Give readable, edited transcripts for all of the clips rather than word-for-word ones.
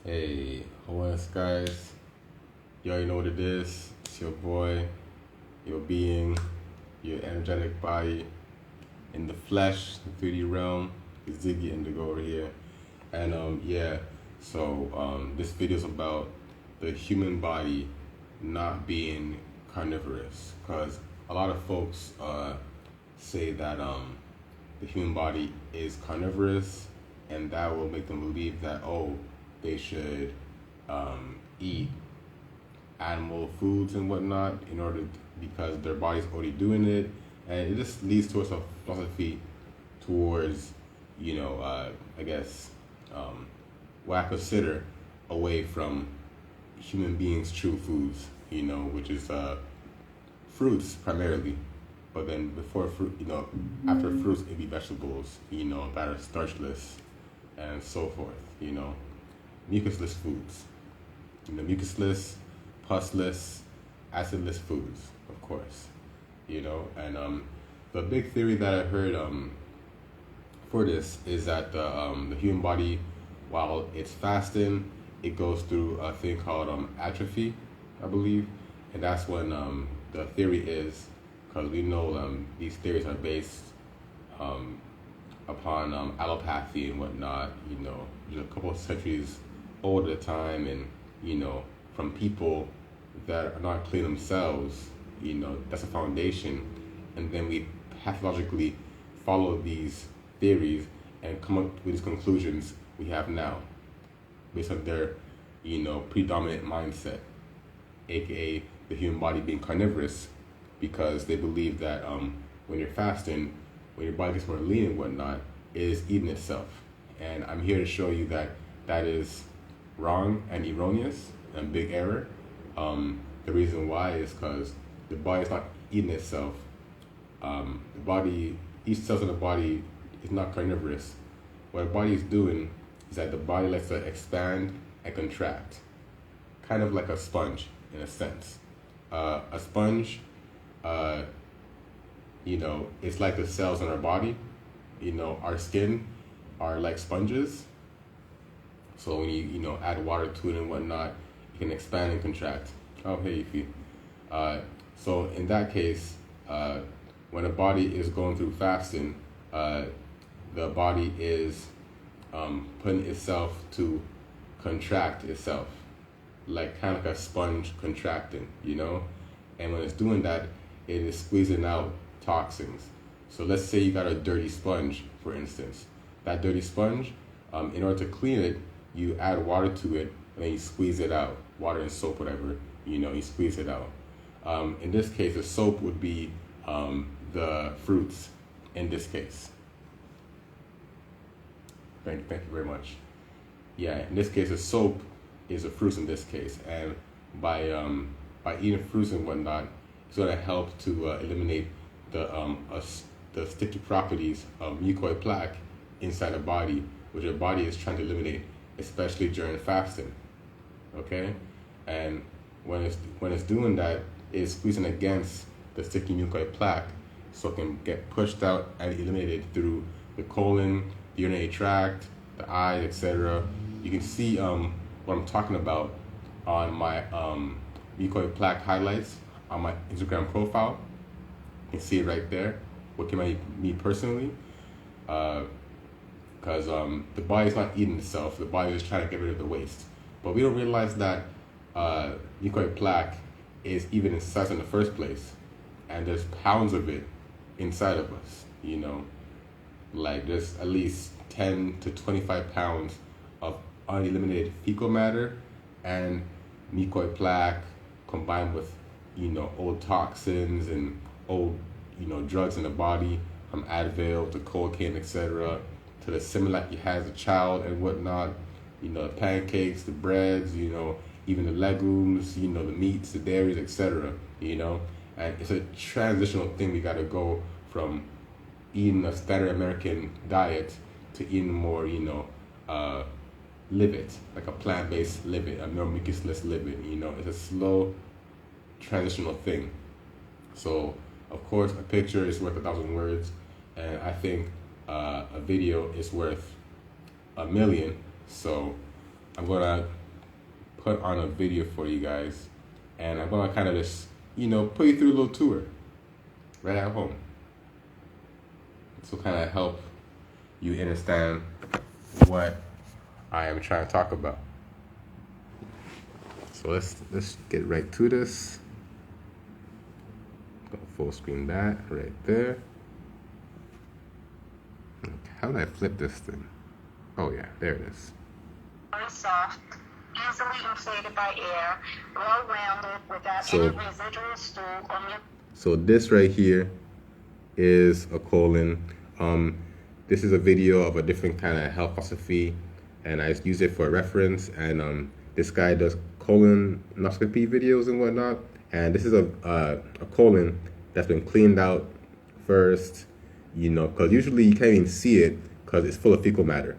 Hey, what's guys? You already know what it is. It's your boy, your being, your energetic body in the flesh, the 3D realm. It's Ziggy Indigo over here. And this video is about the human body not being carnivorous. Because a lot of folks say that the human body is carnivorous, and that will make them believe that, they should eat animal foods and whatnot because their body's already doing it, and it just leads to a philosophy towards I guess what I consider away from human beings' true foods, which is fruits primarily. But then before fruit, after fruits, it'd be vegetables, that are starchless and so forth, mucusless foods, mucusless, pusless, acidless foods, of course, and the big theory that I heard for this is that the human body, while it's fasting, it goes through a thing called atrophy, I believe, and that's when the theory is, because we know these theories are based upon allopathy and whatnot, a couple of centuries old at the time, and from people that are not clean themselves, that's a foundation, and then we pathologically follow these theories and come up with these conclusions we have now based on their predominant mindset, aka the human body being carnivorous, because they believe that when you're fasting, when your body gets more lean and whatnot, it is eating itself. And I'm here to show you that that is wrong and erroneous and big error. The reason why is because the body is not eating itself. Each cell in the body is not carnivorous. What the body is doing is that the body likes to expand and contract, kind of like a sponge in a sense. A sponge, it's like the cells in our body. Our skin are like sponges. So when you add water to it and whatnot, it can expand and contract. Oh, hey, Ify. So in that case, when a body is going through fasting, the body is putting itself to contract itself, like kind of like a sponge contracting, And when it's doing that, it is squeezing out toxins. So let's say you got a dirty sponge, for instance. That dirty sponge, in order to clean it, you add water to it, and then you squeeze it out. Water and soap, whatever, you squeeze it out. In this case, the soap would be the fruits in this case. Thank you very much. Yeah, in this case, the soap is the fruits in this case, and by eating fruits and whatnot, it's going to help to eliminate the sticky properties of mucoid plaque inside the body, which your body is trying to eliminate, especially during fasting. Okay, and when it's doing that, it's squeezing against the sticky mucoid plaque, so it can get pushed out and eliminated through the colon, the urinary tract, the eye, etc. You can see what I'm talking about on my mucoid plaque highlights on my Instagram profile. You can see it right there. What came out of me personally, because the body's not eating itself. The body is trying to get rid of the waste. But we don't realize that mucoid plaque is even inside in the first place, and there's pounds of it inside of us. Like there's at least 10 to 25 pounds of uneliminated fecal matter and mucoid plaque combined with old toxins and old drugs in the body, from Advil to cocaine, etc., to the Similac you had as a child and whatnot, the pancakes, the breads, even the legumes, the meats, the dairies, etc., and it's a transitional thing. We got to go from eating a standard American diet to eating more, livid, like a plant-based livid, a more mucusless livid, it's a slow transitional thing. So, of course, a picture is worth 1,000 words, and I think a video is worth 1,000,000. So I'm gonna put on a video for you guys, and I'm gonna kind of just, put you through a little tour right at home. This will kind of help you understand what I am trying to talk about. So let's get right to this. Go full screen that right there. Okay, how did I flip this thing? Oh yeah, there it is. Very soft, easily inflated by air, well-rounded without any residual stool or mucus. So this right here is a colon. This is a video of a different kind of health philosophy, and I use it for reference. And this guy does colonoscopy videos and whatnot. And this is a colon that's been cleaned out first, because usually you can't even see it because it's full of fecal matter,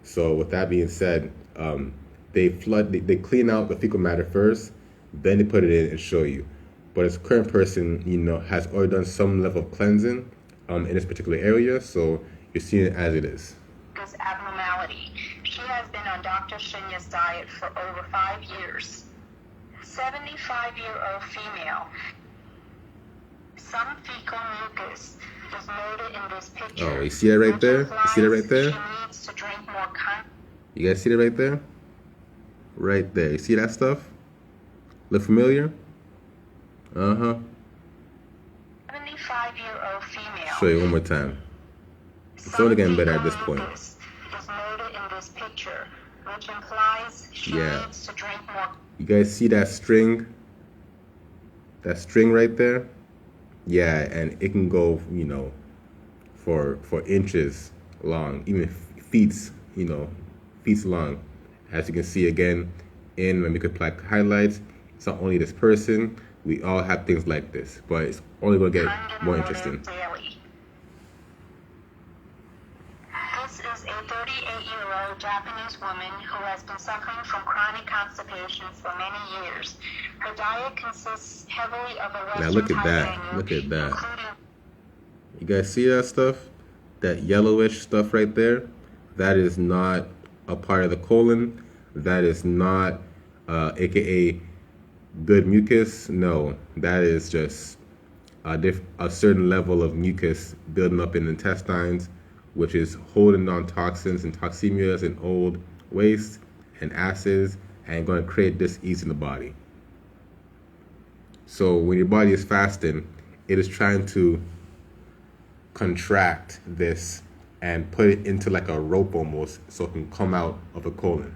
So with that being said, they clean out the fecal matter first, then they put it in and show you. But this current person, has already done some level of cleansing in this particular area, so you're seeing it as it is. This abnormality. She has been on Dr. Shinya's diet for over 5 years. 75-year-old female. Some fecal mucus is noted in this picture. Oh, you see that right there? You see that right there? She needs to drink more. You guys see that right there? Right there. You see that stuff? Look familiar? 75-year-old female. Show you one more time. It's only getting better at this point. Is noted in this picture, which implies she needs to drink more. You guys see that string? That string right there? Yeah, and it can go, for inches long, even feet long. As you can see again in when we could apply highlights, it's not only this person. We all have things like this, but it's only going to get more interesting. This is a 38-year-old Japanese woman who has been suffering from chronic constipation for many years. Her diet consists heavily of a Western now look at that. menu, Look at that. You guys see that stuff? That yellowish stuff right there? That is not a part of the colon. That is not, aka good mucus. No, that is just a certain level of mucus building up in the intestines, which is holding on toxins and toxemias and old waste and acids, and going to create dis-ease in the body. So when your body is fasting, it is trying to contract this and put it into like a rope almost, so it can come out of the colon.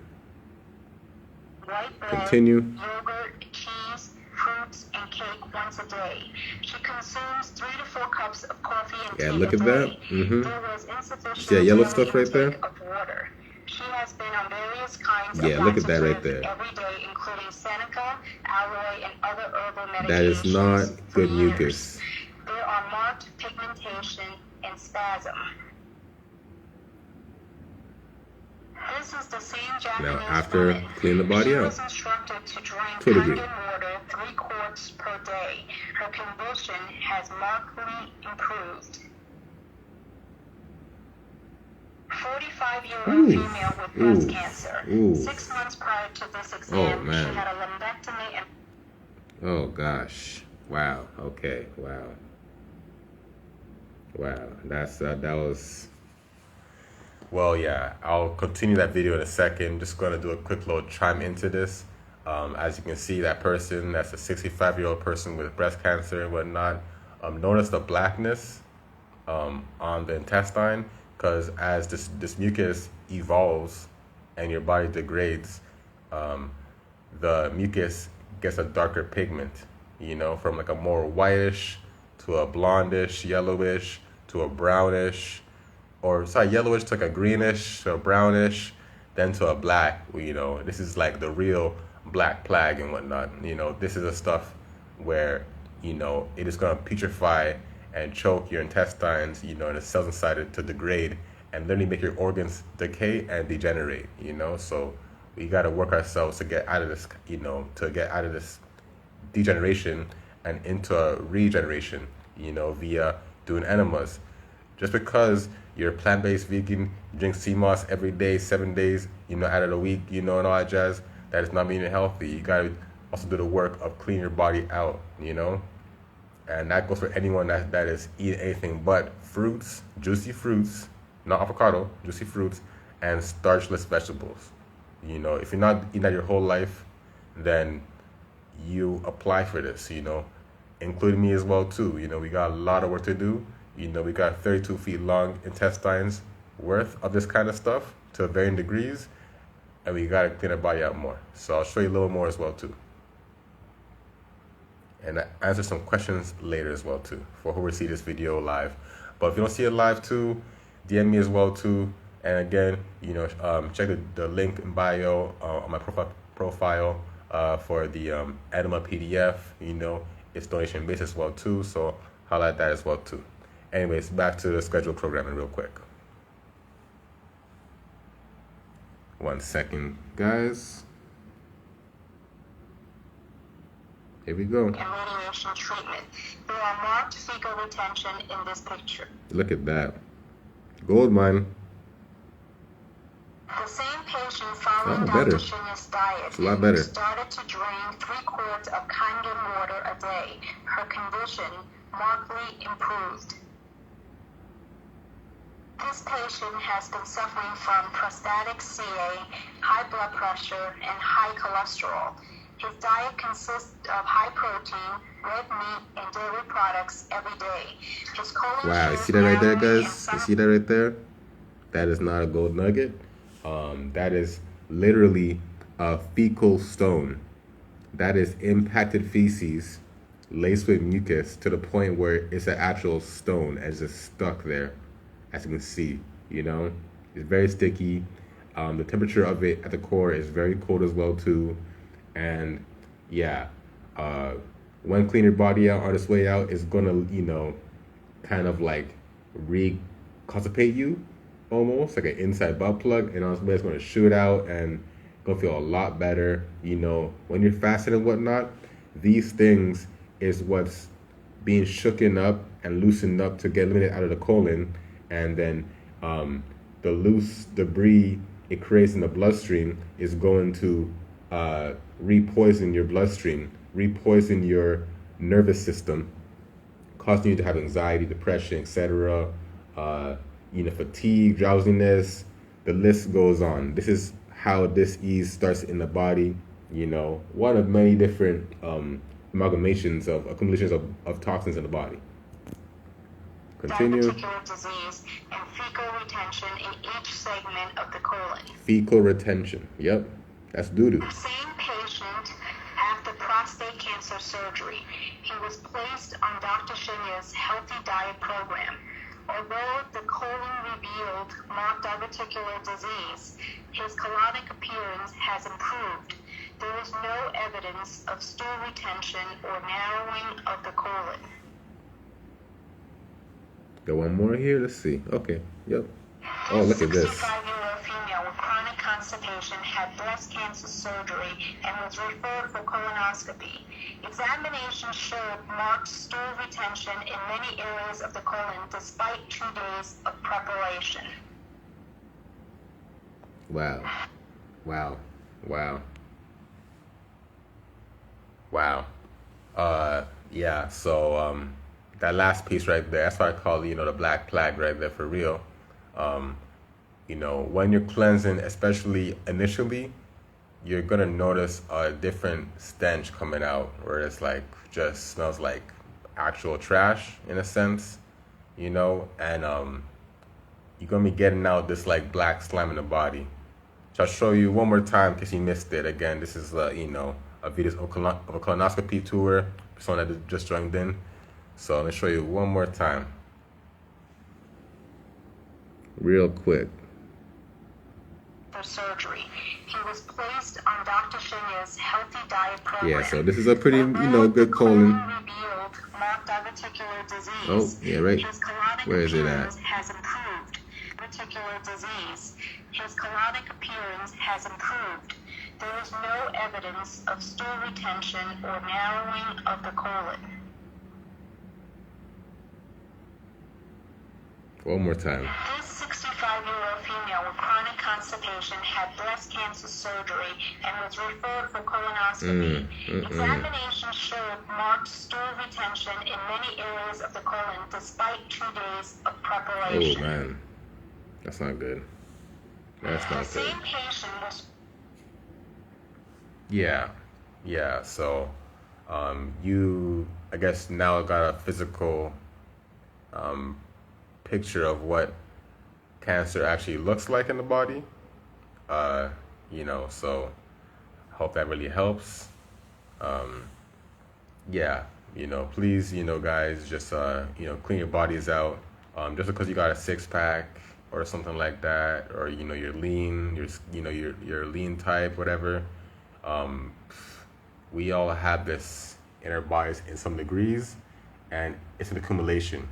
White bread, Continue. yogurt, cheese, fruits, and cake once a day. She consumes 3 to 4 cups of coffee and tea look a at day. that. There was insufficient See that yellow daily stuff right there? intake of water. She has been on various kinds of Look at that right laxatives there. every day, including Seneca, aloe, and other herbal medications. That is not for good years. mucus. There are marked pigmentation and spasm. This is the same Japanese Now, after woman. clean the body She out. was instructed to drink To a degree. condensed water 3 quarts per day. Her condition has markedly improved. 45-year-old female with breast cancer. 6 months prior to this exam, man. she had a lumpectomy and... Oh gosh. Wow. Okay. Wow. That was. Well, yeah. I'll continue that video in a second. Just going to do a quick little chime into this. As you can see, that person, that's a 65-year-old person with breast cancer and whatnot. Notice the blackness on the intestine, because as this mucus evolves and your body degrades, the mucus gets a darker pigment, from like a more whitish to a blondish, yellowish to a brownish, or sorry, yellowish to like a greenish to a brownish, then to a black. This is like the real black plague and whatnot. This is the stuff where, it is going to putrefy and choke your intestines, and the cells inside it to degrade and literally make your organs decay and degenerate, So we got to work ourselves to get out of this, to get out of this degeneration and into a regeneration, via doing enemas. Just because you're a plant-based vegan, you drink sea moss every day, 7 days, out of the week, and all that jazz, that is not mean you're healthy. You gotta also do the work of cleaning your body out, And that goes for anyone that is eating anything but fruits, juicy fruits, not avocado, juicy fruits, and starchless vegetables. If you're not eating that your whole life, then you apply for this, including me as well too. We got a lot of work to do. We got 32 feet long intestines worth of this kind of stuff to varying degrees, and we got to clean our body out more. So I'll show you a little more as well too. And I answer some questions later as well too, for who will see this video live. But if you don't see it live too, DM me as well too. And again, check the link in bio on my profile for the enema PDF. It's donation based as well too, so highlight that as well too. Anyways, back to the scheduled programming real quick. 1 second, guys. Here we go. And radiation treatment. There are marked fecal retention in this picture. Look at that. Gold mine. The same patient following Dr. Shinya's diet started to drain 3 quarts of Kangen water a day. Her condition markedly improved. This patient has been suffering from prostatic CA, high blood pressure, and high cholesterol. His diet consists of high protein, red meat, and dairy products every day. His colon wow, you see that right there, guys? You see that right there? That is not a gold nugget. That is literally a fecal stone. That is impacted feces laced with mucus to the point where it's an actual stone and it's just stuck there, as you can see. It's very sticky. The temperature of it at the core is very cold as well too. And yeah, when clean your body out on its way out, it's gonna, kind of like reconstipate you, almost like an inside butt plug, and on its way it's gonna shoot out and gonna feel a lot better. When you're fasting and whatnot, these things is what's being shooken up and loosened up to get eliminated out of the colon, and then the loose debris it creates in the bloodstream is going to repoison your bloodstream, repoison your nervous system, causing you to have anxiety, depression, etc., fatigue, drowsiness, the list goes on. This is how disease starts in the body, one of many different amalgamations of accumulations of toxins in the body. Continue. That particular disease and fecal retention in each segment of the colon. Fecal retention, yep, that's doo-doo. The same patient after prostate cancer surgery. He was placed on Dr. Shinya's healthy diet program. Although the colon revealed marked diverticular disease, his colonic appearance has improved. There is no evidence of stool retention or narrowing of the colon. Got one more here. Let's see. Okay. Yep. Oh, look at this. 65-year-old female with chronic constipation had breast cancer surgery and was referred for colonoscopy. Examination showed marked stool retention in many areas of the colon despite 2 days of preparation. Wow. Wow. Wow. Wow. Yeah, so that last piece right there, that's what I call, the black plague right there for real. When you're cleansing, especially initially, you're gonna notice a different stench coming out where it's like just smells like actual trash in a sense, and you're gonna be getting out this like black slime in the body. So I'll show you one more time in case you missed it. Again, this is a video of a colonoscopy tour, someone that just joined in. So let me show you one more time, real quick. For surgery, he was placed on Dr. Shinya's healthy diet program. Yeah, so this is a pretty, good colon. Revealed marked diverticular disease. Oh, yeah, right. His colonic Where is it at? appearance has improved. Diverticular disease. His colonic appearance has improved. There is no evidence of stool retention or narrowing of the colon. One more time. This 65-year-old female with chronic constipation had breast cancer surgery and was referred for colonoscopy. Examination showed marked stool retention in many areas of the colon despite 2 days of preparation. Oh man, that's not good. That's not good. The same patient was... Yeah. So, you, I guess now got a physical picture of what cancer actually looks like in the body. So hope that really helps. Please, guys, just clean your bodies out. Just because you got a six pack or something like that, or you're lean, you're lean type, whatever. We all have this in our bodies in some degrees, and it's an accumulation.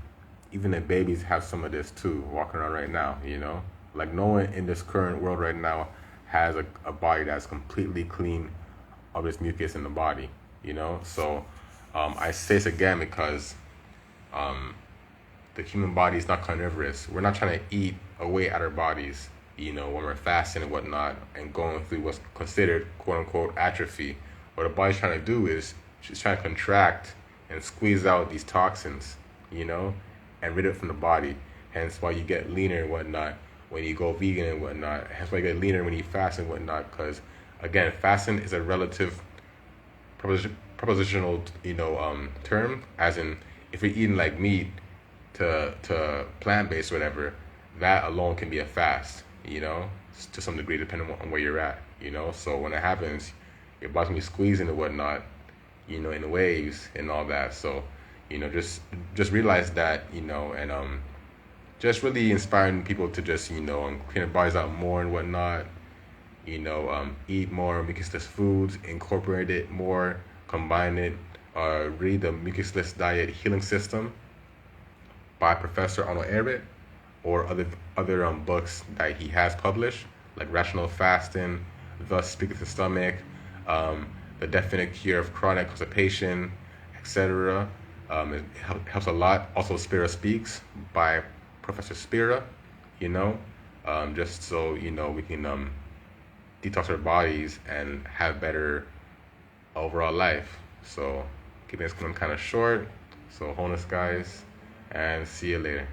Even the babies have some of this too, walking around right now, Like no one in this current world right now has a body that's completely clean of its mucus in the body, So I say this again because the human body is not carnivorous. We're not trying to eat away at our bodies, when we're fasting and whatnot and going through what's considered quote unquote atrophy. What the body's trying to do is she's trying to contract and squeeze out these toxins, and rid it from the body. Hence why you get leaner and whatnot when you go vegan and whatnot. Hence why you get leaner when you fast and whatnot. Because again, fasting is a relative propositional, term. As in, if you're eating like meat to plant-based or whatever, that alone can be a fast, to some degree, depending on where you're at, So when it happens, your body's gonna be squeezing and whatnot, in the waves and all that. So, just realize that, and just really inspiring people to just, clean their bodies out more and whatnot, eat more mucusless foods, incorporate it more, combine it, read the Mucusless Diet Healing System by Professor Arnold Ehret, or other books that he has published, like Rational Fasting, Thus Speaketh the Stomach, The Definite Cure of Chronic Constipation, etc. It helps a lot. Also, Spira Speaks by Professor Spira, just so, we can detox our bodies and have better overall life. So, keeping this kind of short. So, wholeness, guys, and see you later.